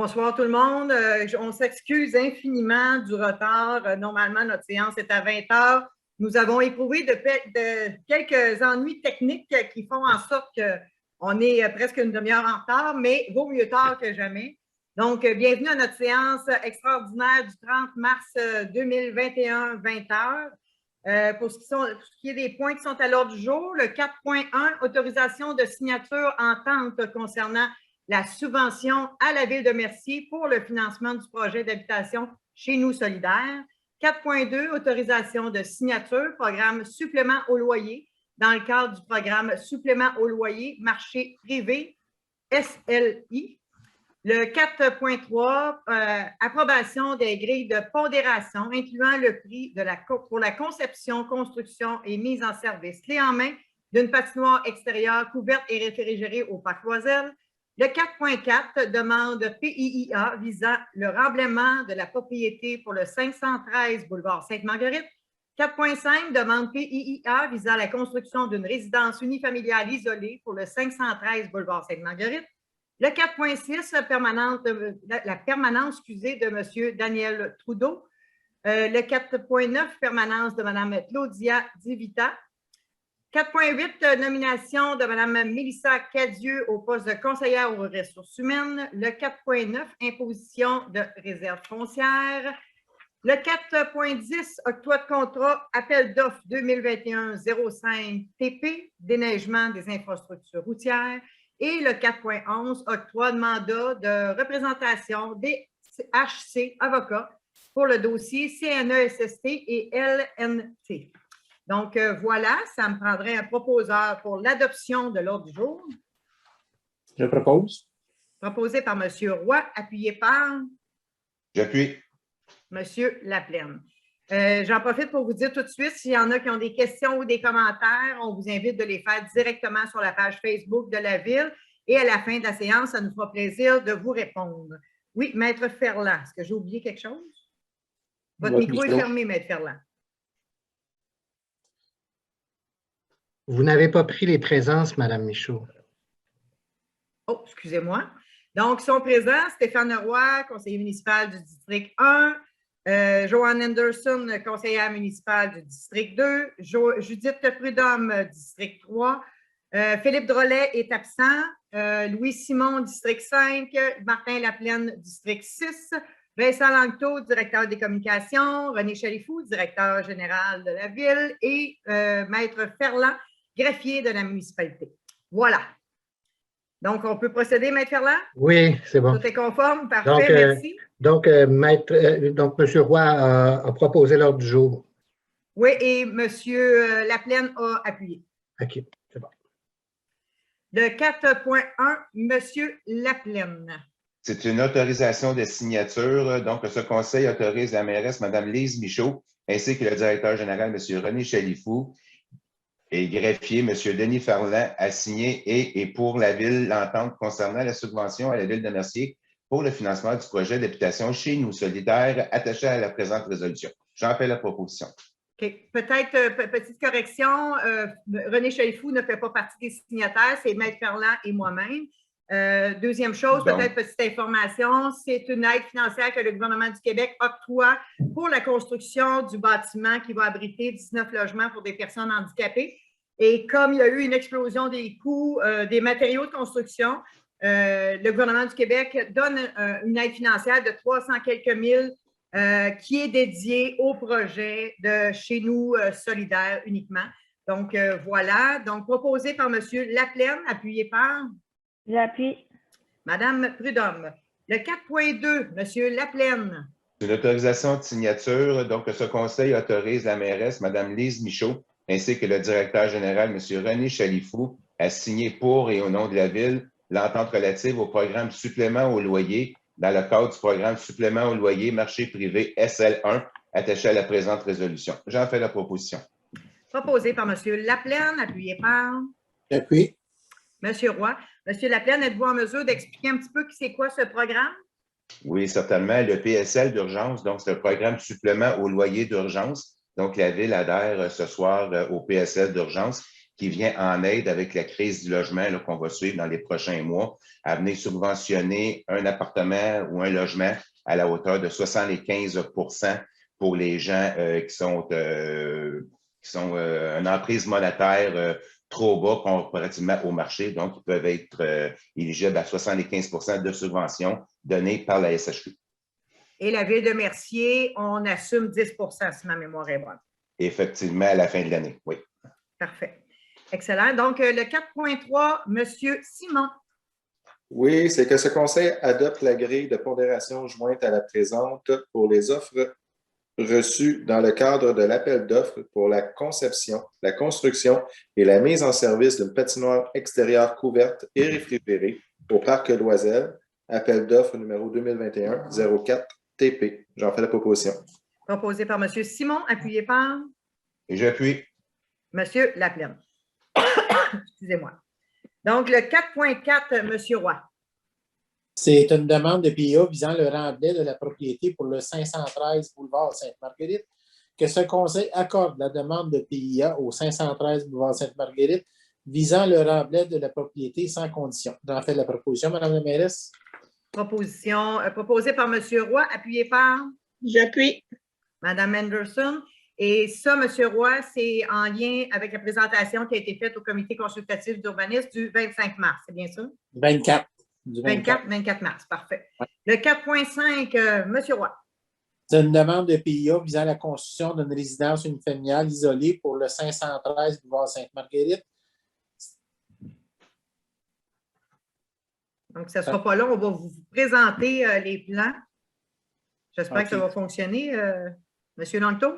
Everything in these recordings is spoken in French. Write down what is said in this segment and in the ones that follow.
Bonsoir tout le monde. On s'excuse infiniment du retard. Normalement, notre séance est à 20 heures. Nous avons éprouvé de quelques ennuis techniques qui font en sorte qu'on est presque une demi-heure en retard, mais vaut mieux tard que jamais. Donc, bienvenue à notre séance extraordinaire du 30 mars 2021, 20 heures. Pour ce qui est des points qui sont à l'ordre du jour, le 4.1, autorisation de signature entente concernant la subvention à la Ville de Mercier pour le financement du projet d'habitation Chez nous solidaire. 4.2, autorisation de signature, programme supplément au loyer dans le cadre du programme supplément au loyer marché privé SLI. Le 4.3, approbation des grilles de pondération incluant le prix pour la conception, construction et mise en service clé en main d'une patinoire extérieure couverte et réfrigérée au Parc Loisel. Le 4.4 demande PIIA visant le remblaiement de la propriété pour le 513 boulevard Sainte-Marguerite. 4.5 demande PIIA visant la construction d'une résidence unifamiliale isolée pour le 513 boulevard Sainte-Marguerite. Le 4.6, la permanence de M. Daniel Trudeau. Le 4.9, permanence de Mme Claudia Divita. 4.8, nomination de Mme Mélissa Cadieux au poste de conseillère aux ressources humaines. Le 4.9, imposition de réserve foncière. Le 4.10, octroi de contrat, appel d'offres 2021-05 TP, déneigement des infrastructures routières. Et le 4.11, octroi de mandat de représentation des HC avocats pour le dossier CNESST et LNT. Donc, voilà, ça me prendrait un proposeur pour l'adoption de l'ordre du jour. Je propose. Proposé par M. Roy, appuyé par? J'appuie. M. Laplaine. J'en profite pour vous dire tout de suite, s'il y en a qui ont des questions ou des commentaires, on vous invite de les faire directement sur la page Facebook de la Ville et à la fin de la séance, ça nous fera plaisir de vous répondre. Oui, Maître Ferland, est-ce que j'ai oublié quelque chose? Votre micro est fermé, Maître Ferland. Vous n'avez pas pris les présences, Mme Michaud. Oh, excusez-moi. Donc, sont présents Stéphane Roy, conseiller municipal du district 1, Joanne Anderson, conseillère municipale du district 2, Judith Prudhomme, district 3, Philippe Drolet est absent, Louis Simon, district 5, Martin Laplaine, district 6, Vincent Langteau, directeur des communications, René Chalifou, directeur général de la Ville et Maître Ferland, greffier de la municipalité. Voilà. Donc, on peut procéder, Maître Ferland? Oui, c'est bon. Tout est conforme? Parfait, merci. Donc, M. Roy a proposé l'ordre du jour. Oui, et M. Laplaine a appuyé. OK, c'est bon. Le 4.1, M. Laplaine. C'est une autorisation de signature. Donc, ce conseil autorise la mairesse, Mme Lise Michaud, ainsi que le directeur général, M. René Chalifou, et greffier, M. Denis Ferland, à signer et pour la Ville l'entente concernant la subvention à la Ville de Mercier pour le financement du projet d'habitation Chez nous solidaire attaché à la présente résolution. J'en fais la proposition. OK. Peut-être, petite correction, René Chalifou ne fait pas partie des signataires, c'est Maître Ferland et moi-même. Deuxième chose, peut-être petite information, c'est une aide financière que le gouvernement du Québec octroie pour la construction du bâtiment qui va abriter 19 logements pour des personnes handicapées. Et comme il y a eu une explosion des coûts des matériaux de construction, le gouvernement du Québec donne une aide financière de 300 quelques mille qui est dédiée au projet de Chez nous solidaire uniquement. Donc, voilà. Donc, proposé par M. Laplaine, appuyé par? J'appuie. Madame Prudhomme. Le 4.2, M. Laplaine. C'est une autorisation de signature. Donc, ce conseil autorise la mairesse, Mme Lise Michaud, ainsi que le directeur général, M. René Chalifou, à signer pour et au nom de la Ville l'entente relative au programme supplément au loyer dans le cadre du programme supplément au loyer marché privé SL1 attaché à la présente résolution. J'en fais la proposition. Proposé par M. Laplaine, appuyé par? J'appuie. M. Roy. M. Laplaine, êtes-vous en mesure d'expliquer un petit peu c'est quoi ce programme? Oui, certainement. Le PSL d'urgence, donc c'est un programme supplément au loyer d'urgence. Donc, la Ville adhère ce soir au PSL d'urgence. qui vient en aide avec la crise du logement qu'on va suivre dans les prochains mois, à venir subventionner un appartement ou un logement à la hauteur de 75 pour les gens qui sont une emprise monétaire trop bas comparativement au marché. Donc, ils peuvent être éligibles à 75 de subventions données par la SHQ. Et la Ville de Mercier, on assume 10 si ma mémoire est bonne. Effectivement, à la fin de l'année, oui. Parfait. Excellent. Donc, le 4.3, M. Simon. Oui, c'est que ce conseil adopte la grille de pondération jointe à la présente pour les offres reçues dans le cadre de l'appel d'offres pour la conception, la construction et la mise en service d'une patinoire extérieure couverte et réfrigérée au parc Loisel, appel d'offres numéro 2021-04 TP. J'en fais la proposition. Proposé par M. Simon, appuyé par Et j'appuie. M. Laplaine. Excusez-moi. Donc, le 4.4, M. Roy. C'est une demande de PIA visant le remblai de la propriété pour le 513 boulevard Sainte-Marguerite, que ce conseil accorde la demande de PIA au 513 boulevard Sainte-Marguerite visant le remblai de la propriété sans condition. J'en fais la proposition, Mme la mairesse. Proposition proposée par M. Roy, appuyé par J'appuie. Mme Anderson. Et ça, M. Roy, c'est en lien avec la présentation qui a été faite au comité consultatif d'urbanisme du 25 mars. C'est bien ça? 24. 24 mars, parfait. Ouais. Le 4.5, M. Roy. C'est une demande de PIA visant la construction d'une résidence unifamiliale isolée pour le 513 boulevard Sainte-Marguerite. Donc, ça ne sera pas long. On va vous présenter les plans. J'espère que ça va fonctionner. M. Langto?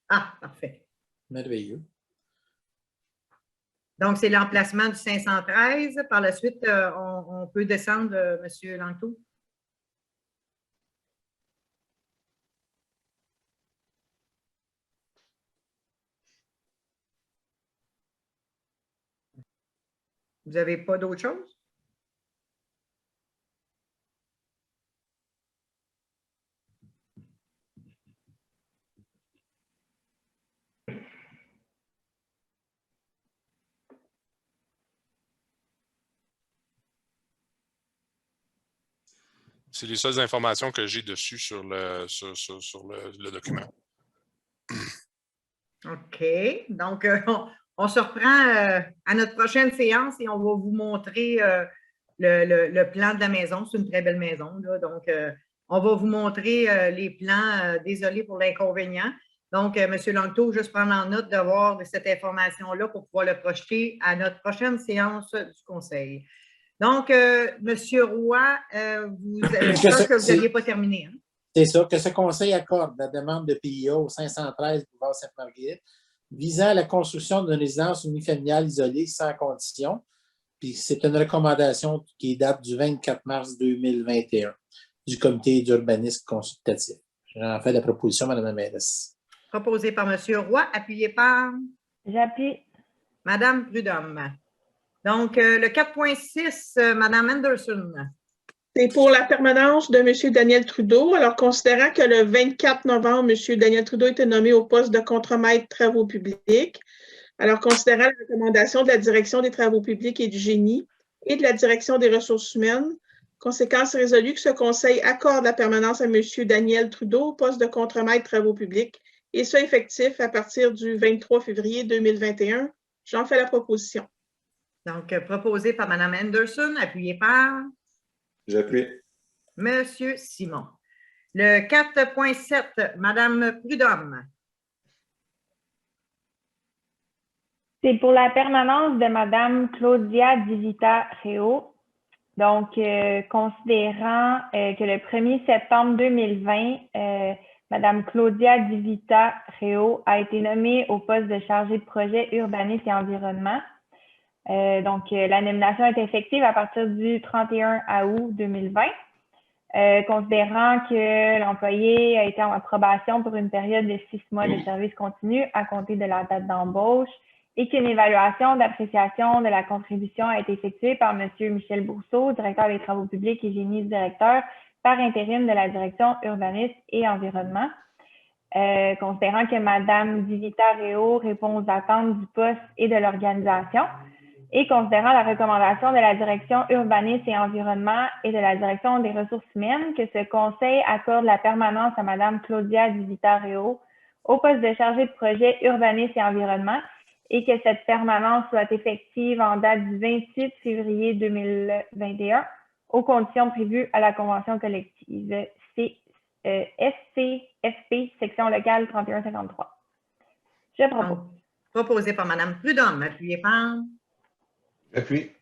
Ah, parfait. Merveilleux. Donc, c'est l'emplacement du 513. Par la suite, on peut descendre, M. Langto. Vous n'avez pas d'autre chose? C'est les seules informations que j'ai dessus sur le document. OK. Donc, on se reprend à notre prochaine séance et on va vous montrer le plan de la maison. C'est une très belle maison, là. Donc, on va vous montrer les plans. Désolé pour l'inconvénient. Donc, M. Langto, juste prendre en note d'avoir cette information-là pour pouvoir le projeter à notre prochaine séance du Conseil. Donc, M. Roy, je pense que vous n'aviez pas terminé. Hein? C'est ça, que ce conseil accorde la demande de PIA au 513 boulevard Sainte-Marguerite visant la construction d'une résidence unifamiliale isolée sans condition. Puis c'est une recommandation qui date du 24 mars 2021 du comité d'urbanisme consultatif. J'en fais la proposition, Mme la mairesse. Proposé par M. Roy, appuyé par? J'appuie. Mme Prudhomme. Donc, le 4.6, Mme Anderson. C'est pour la permanence de M. Daniel Trudeau. Alors, considérant que le 24 novembre, M. Daniel Trudeau était nommé au poste de contremaître travaux publics, alors considérant la recommandation de la Direction des travaux publics et du génie et de la Direction des ressources humaines, conséquence résolue que ce conseil accorde la permanence à M. Daniel Trudeau au poste de contremaître travaux publics, et ça effectif à partir du 23 février 2021. J'en fais la proposition. Donc, proposé par Mme Anderson, appuyé par? J'appuie. M. Simon. Le 4.7, Mme Prudhomme. C'est pour la permanence de Mme Claudia Di Vita Reo. Donc, considérant que le 1er septembre 2020, Mme Claudia Di Vita Reo a été nommée au poste de chargée de projet urbanisme et environnement. Donc, la nomination est effective à partir du 31 août 2020. Considérant que l'employé a été en approbation pour une période de 6 mois de service continu à compter de la date d'embauche et qu'une évaluation d'appréciation de la contribution a été effectuée par M. Michel Bourseau, directeur des travaux publics et génie directeur par intérim de la direction urbanisme et environnement. considérant que Mme Divita Réau répond aux attentes du poste et de l'organisation, et considérant la recommandation de la direction urbanisme et environnement et de la direction des ressources humaines, que ce conseil accorde la permanence à Mme Claudia Divita Réau au poste de chargée de projet urbanisme et environnement, et que cette permanence soit effective en date du 28 février 2021 aux conditions prévues à la convention collective SCFP, section locale 3153. Je propose. Proposé par Mme Prudhomme, appuyé par J'appuie.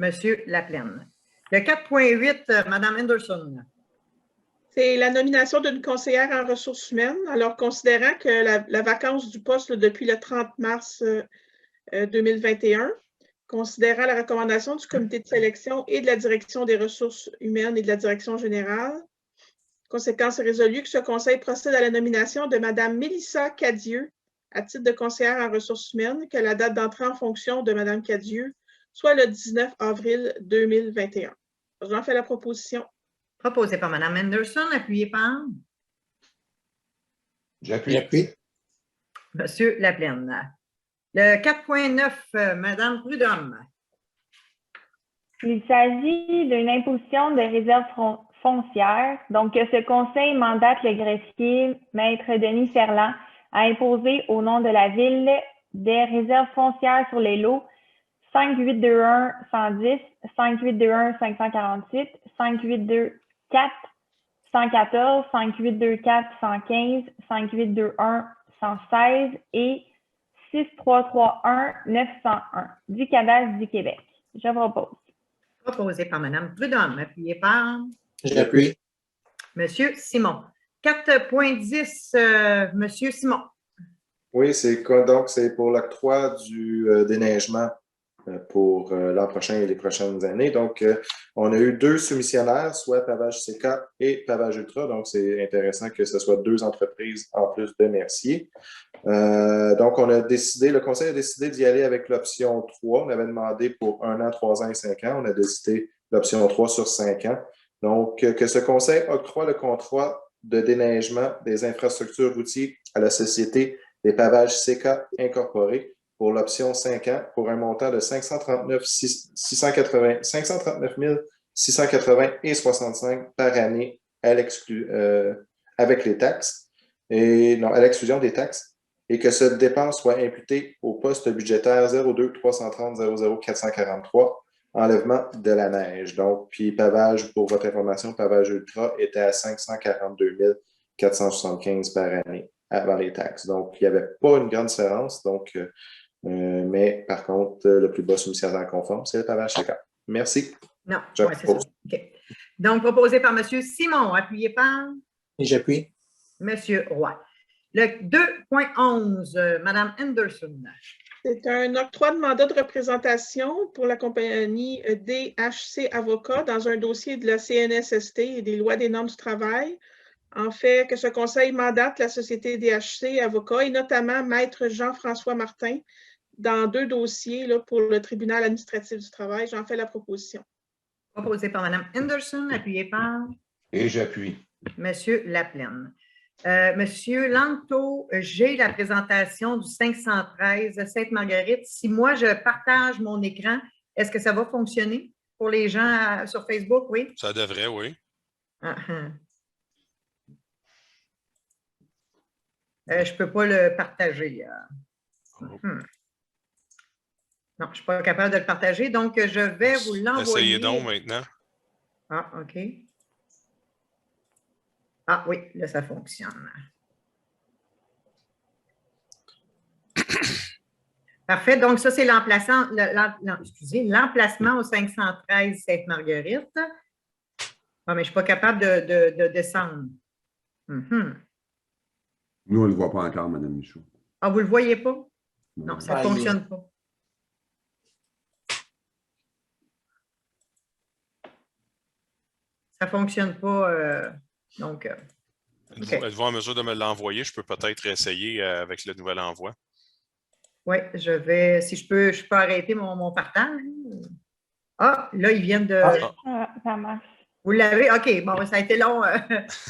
M. Laplaine. Le 4.8, Mme Henderson. C'est la nomination d'une conseillère en ressources humaines. Alors, considérant que la vacance du poste depuis le 30 mars 2021, considérant la recommandation du comité de sélection et de la direction des ressources humaines et de la direction générale, conséquence est résolue que ce conseil procède à la nomination de Mme Mélissa Cadieux à titre de conseillère en ressources humaines, que la date d'entrée en fonction de Mme Cadieux soit le 19 avril 2021. J'en fais la proposition. Proposé par Mme Henderson, appuyé par J'appuie. J'appuie. M. Laplaine. Le 4.9, Mme Prudhomme. Il s'agit d'une imposition de réserve foncière, donc que ce conseil mandate le greffier, Maître Denis Ferland, à imposer au nom de la Ville des réserves foncières sur les lots 5821-110, 5821-548, 5824-114, 5824-115, 5821-116 et 6331-901 du cadastre du Québec. Je propose. Proposé par Mme Prudhomme, appuyé par J'appuie. M. Simon. 4.10, M. Simon. Oui, c'est pour l'octroi du déneigement pour l'an prochain et les prochaines années. Donc, on a eu 2 soumissionnaires, soit Pavage CK et Pavage Ultra. Donc, c'est intéressant que ce soit 2 entreprises en plus de Mercier. Donc, le conseil a décidé d'y aller avec l'option 3. On avait demandé pour 1 an, 3 ans et 5 ans. On a décidé l'option 3 sur 5 ans. Donc, que ce conseil octroie le contrat de déneigement des infrastructures routières à la Société des Pavages CK Incorporée pour l'option 5 ans pour un montant de 539 680 et 65 par année avec les taxes, à l'exclusion des taxes, et que cette dépense soit imputée au poste budgétaire 02 330 00 443 enlèvement de la neige. Donc, puis Pavage, pour votre information, Pavage Ultra était à 542 475 par année avant les taxes. Donc, il n'y avait pas une grande différence. Donc, mais par contre, le plus bas soumissionnaire conforme, c'est le Pavage CK. Merci. Non, ouais, c'est ça. Okay. Donc, proposé par M. Simon, appuyé par Et j'appuie. M. Roy. Le 2.11, Mme Henderson. C'est un octroi de mandat de représentation pour la compagnie DHC Avocats dans un dossier de la CNSST et des lois des normes du travail. En fait, que ce conseil mandate la société DHC Avocats et notamment Maître Jean-François Martin dans 2 dossiers là, pour le tribunal administratif du travail. J'en fais la proposition. Proposé par Mme Henderson, appuyé par Et j'appuie. M. Laplaine. Monsieur Lanto, j'ai la présentation du 513 Sainte-Marguerite. Si moi, je partage mon écran, est-ce que ça va fonctionner pour les gens sur Facebook? Oui? Ça devrait, oui. Je ne peux pas le partager. Non, je ne suis pas capable de le partager, donc je vais vous l'envoyer. Essayez donc maintenant. Ah, OK. Ah oui, là, ça fonctionne. Parfait. Donc, ça, c'est l'emplacement au 513 Sainte-Marguerite. Ah, mais je ne suis pas capable de descendre. Nous, on ne le voit pas encore, Mme Michaud. Ah, vous ne le voyez pas? Non, ça ne fonctionne pas. Ça ne fonctionne pas. Donc, okay. Êtes-vous en mesure de me l'envoyer? Je peux peut-être essayer avec le nouvel envoi. Oui, je vais, si je peux arrêter mon partage. Ah, là, ils viennent de... Ça marche. Vous l'avez? OK, bon, ça a été long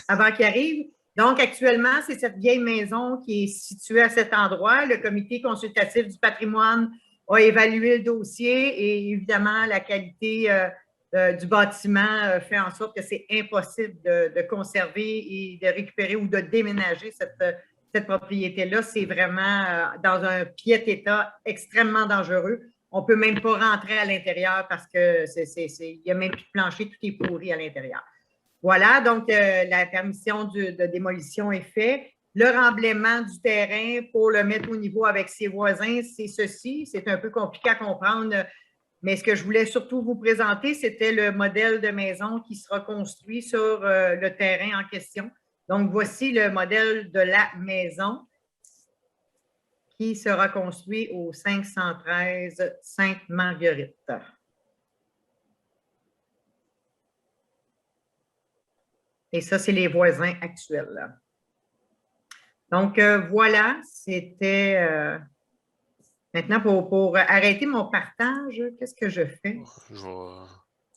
avant qu'il arrive. Donc, actuellement, c'est cette vieille maison qui est située à cet endroit. Le comité consultatif du patrimoine a évalué le dossier et évidemment, la qualité du bâtiment fait en sorte que c'est impossible de conserver et de récupérer ou de déménager cette propriété-là. C'est vraiment dans un pied-état extrêmement dangereux. On ne peut même pas rentrer à l'intérieur parce qu'il n'y a même plus de plancher, tout est pourri à l'intérieur. Voilà, donc la permission de démolition est faite. Le remblaiement du terrain pour le mettre au niveau avec ses voisins, c'est ceci. C'est un peu compliqué à comprendre, mais ce que je voulais surtout vous présenter, c'était le modèle de maison qui sera construit sur le terrain en question. Donc, voici le modèle de la maison qui sera construit au 513 Sainte-Marguerite. Et ça, c'est les voisins actuels. Donc, voilà, c'était... maintenant, pour arrêter mon partage, qu'est-ce que je fais?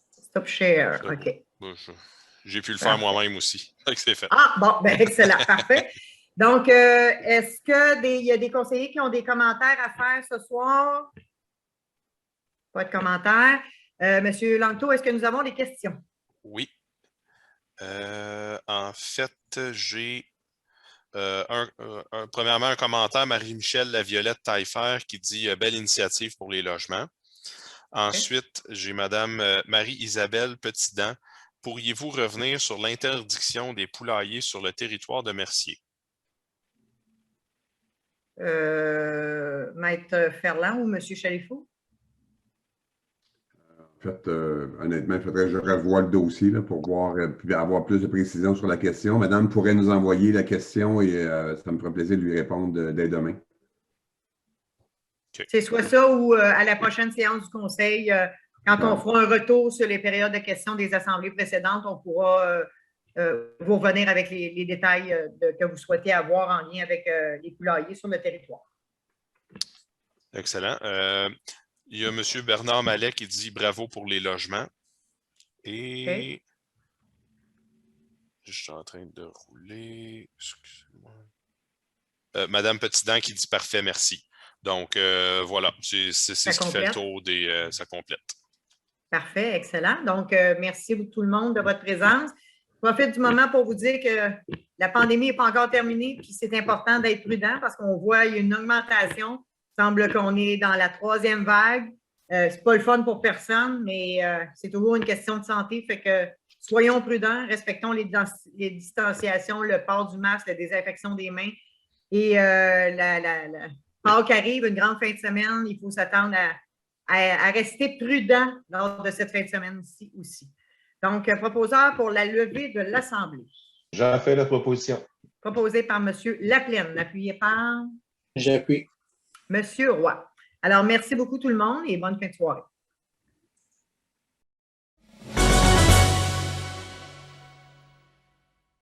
Stop share, OK. J'ai pu le faire moi-même aussi. C'est fait. Ah, bon, ben, excellent, parfait. Donc, est-ce qu'il y a des conseillers qui ont des commentaires à faire ce soir? Pas de commentaires. Monsieur Langto, est-ce que nous avons des questions? Oui. En fait, j'ai premièrement un commentaire, Marie-Michel Laviolette Taillefer qui dit belle initiative pour les logements. Ensuite, j'ai Madame Marie-Isabelle Petitdent. Pourriez-vous revenir sur l'interdiction des poulaillers sur le territoire de Mercier? Maître Ferland ou Monsieur Chalifou? En fait, honnêtement, il faudrait que je revoie le dossier là, pour avoir plus de précision sur la question. Madame pourrait nous envoyer la question et ça me ferait plaisir de lui répondre dès demain. C'est soit ça ou à la prochaine séance du Conseil, quand on fera un retour sur les périodes de questions des assemblées précédentes, on pourra vous revenir avec les détails que vous souhaitez avoir en lien avec les poulaillers sur le territoire. Excellent. Il y a M. Bernard Mallet qui dit bravo pour les logements. Et je suis en train de rouler. Excusez-moi. Madame Petitdent qui dit parfait, merci. Donc, voilà, c'est ce qui fait le tour des... ça complète. Parfait, excellent. Donc, merci tout le monde de votre présence. Je profite du moment pour vous dire que la pandémie n'est pas encore terminée, puis c'est important d'être prudent parce qu'on voit une augmentation. Il semble qu'on est dans la 3e vague. C'est pas le fun pour personne, mais c'est toujours une question de santé. Fait que soyons prudents, respectons les distanciations, le port du masque, la désinfection des mains. Et Pâques arrive, une grande fin de semaine, il faut s'attendre à rester prudent lors de cette fin de semaine-ci aussi. Donc, proposeur pour la levée de l'Assemblée. J'en fais la proposition. Proposé par M. Laplaine, appuyé par... J'appuie. M. Roy. Alors, merci beaucoup tout le monde et bonne fin de soirée.